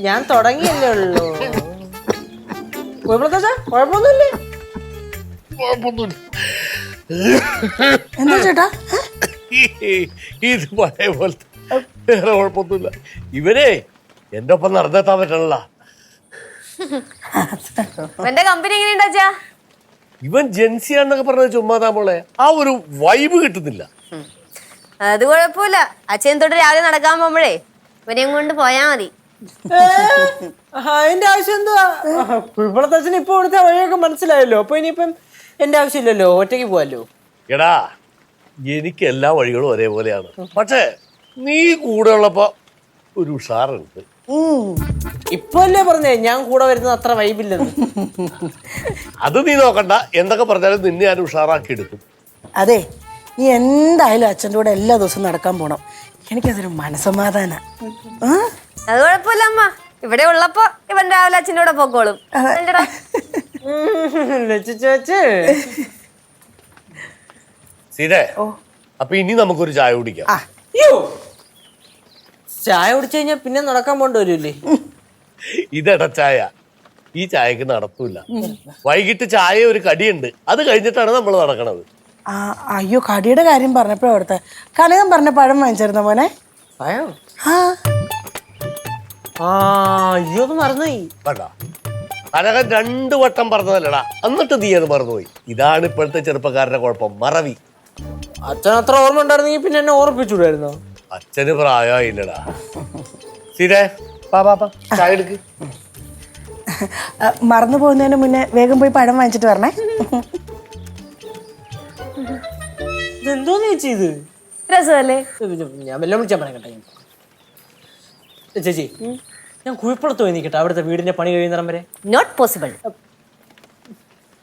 ഞാൻ തുടങ്ങിയല്ലേ ഉള്ളൂ. കുഴപ്പമൊന്നുമില്ലേ? എന്താ ചേട്ടാ? ഇത് പഴയ പോലത്തെ വേറെ കുഴപ്പമൊന്നുമില്ല. ഇവരെ എന്റെ ഒപ്പം നടന്നെത്താൻ പറ്റണല്ല. എന്റെ കമ്പനി എങ്ങനെയുണ്ടാ? ഇവൻ ജെൻസിയാന്നൊക്കെ പറഞ്ഞത് ചുമ്മാതാ മോളെ, ആ ഒരു വൈബ് കിട്ടുന്നില്ല. അത് കുഴപ്പമില്ല. അച്ഛൻ തൊട്ട് രാവിലെ നടക്കാൻ പോകുമ്പോഴേ ഇവനെയും കൊണ്ട് പോയാ മതി. അതിന്റെ ആവശ്യം എന്തുവാ? ഇപ്പോഴത്തെ അച്ഛൻ ഇപ്പൊ ഇവിടുത്തെ വഴിയൊക്കെ മനസ്സിലായല്ലോ. അപ്പൊ ഇനിയിപ്പം എന്റെ ആവശ്യമില്ലല്ലോ, ഒറ്റയ്ക്ക് പോവാല്ലോ. എടാ, എനിക്ക് എല്ലാ വഴികളും ഒരേപോലെയാണ്. പക്ഷേ നീ കൂടെ ഉള്ളപ്പോ ഒരു ഉഷാറുണ്ട്. ഇപ്പൊ അല്ലേ പറഞ്ഞേ ഞാൻ കൂടെ വരുന്നത് അത്ര വൈബില്ലെന്ന്. അത് നീ നോക്കണ്ട, എന്തൊക്കെ പറഞ്ഞാലും നിന്നെ ഞാൻ ഉഷാറാക്കി എടുക്കും. അതെ, നീ എന്തായാലും അച്ഛൻ്റെ കൂടെ എല്ലാ ദിവസവും നടക്കാൻ പോണം. എനിക്കതൊരു മനസ്സമാധാന. അത് കുഴപ്പമില്ല അമ്മ. ഇവിടെ ഉള്ളപ്പോ ഇവൻ രാവിലെ അച്ഛൻ്റെ കൂടെ പോക്കോളും. സീതേ, അപ്പൊ ഇനി നമുക്കൊരു ചായ കുടിക്കാം. ചായ കുടിച്ചു കഴിഞ്ഞാൽ പിന്നെ നടക്കാൻ പോണ്ട വരൂല്ലേ? ഇതെടാ ചായ, ഈ ചായക്ക് നടത്തൂല. വൈകിട്ട് ചായ ഒരു കടിയുണ്ട്, അത് കഴിഞ്ഞിട്ടാണ് നമ്മൾ നടക്കണത്. അയ്യോ, കടിയുടെ കാര്യം പറഞ്ഞപ്പോഴേ അവിടുത്തെ കനകം പറഞ്ഞ പഴം വാങ്ങിച്ചിരുന്ന മോനെ. അയ്യോ, അത് മറന്നുപോയി. കണ്ടാ, കനകൻ 2 വട്ടം പറഞ്ഞതല്ലടാ, എന്നിട്ട് നീ അത് മറന്നുപോയി. ഇതാണ് ഇപ്പോഴത്തെ ചെറുപ്പക്കാരുടെ കുഴപ്പം, മറവി. അച്ഛൻ അത്ര ഓർമ്മ ഉണ്ടായിരുന്നെങ്കിൽ പിന്നെ എന്നെ ഓർപ്പിച്ചൂടായിരുന്നോ? അച്ഛന് പ്രായമായില്ലടാ. സീതേ, ചായ എടുക്ക്. മറന്നു പോകുന്നതിന് മുന്നേ വേഗം പോയി പഴം വാങ്ങിച്ചിട്ട് വരണേ. ഇതെന്തോന്ന് ചേച്ചി ഇത്? രസമല്ലേ? ഞാൻ വല്ലതും വിളിച്ചാൽ പറയട്ടെ. ചേച്ചി, ഞാൻ കുഴിപ്പുറത്ത് പോയി നിൽക്കട്ടെ, അവിടുത്തെ വീടിന്റെ പണി കഴിയുന്നിടം വരെ. Not possible.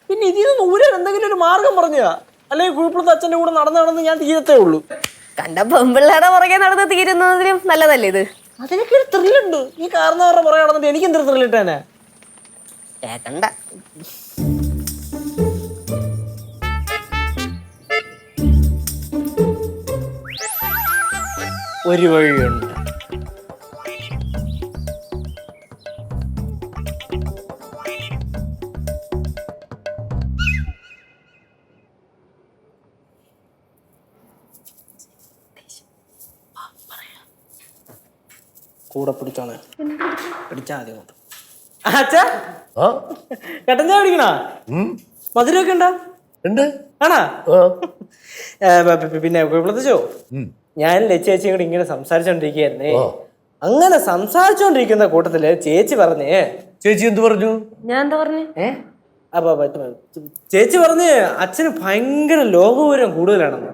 പിന്നെ ഇതിൽ നിന്ന് ഊരാൻ എന്തെങ്കിലും ഒരു മാർഗം പറഞ്ഞാ, അല്ലെങ്കിൽ കുഴിപ്പുറത്ത് അച്ഛൻ്റെ കൂടെ നടന്ന് ഞാൻ തീരത്തേ ഉള്ളൂ. കണ്ട പെമ്പിള്ളേടെ പുറകെ നടന്ന് തീരുന്നതിലും നല്ലതല്ലേ ഇത്? അതിനൊക്കെ ഒരു ത്രില്ലുണ്ട്. ഈ കാരണവരുടെ പുറകെ നടന്നിട്ട് എനിക്ക് എന്തൊരു ത്രില്ലിട്ടാനെ? കേക്കണ്ട. ഒരു വഴിയുണ്ട്. കൂടെ പിടിച്ചോണേ, പിടിച്ചാ മതി. അച്ഛാ, കട്ടൻ ചായ പിടിക്കണോ? മധുരമൊക്കെ ഉണ്ടോ? ആണാ? പിന്നെ കുഴപ്പത്തിച്ചോ, ഞാൻ ചേച്ചിയും കൂടെ ഇങ്ങനെ സംസാരിച്ചോണ്ടിരിക്കുകയായിരുന്നേ. അങ്ങനെ സംസാരിച്ചോണ്ടിരിക്കുന്ന കൂട്ടത്തില് ചേച്ചി പറഞ്ഞേ. ചേച്ചി എന്ത് പറഞ്ഞു? ഞാൻ എന്താ പറഞ്ഞു? അപ്പൊ ചേച്ചി പറഞ്ഞ് അച്ഛന് ഭയങ്കര ലോകവിവരം കൂടുതലാണെന്ന്.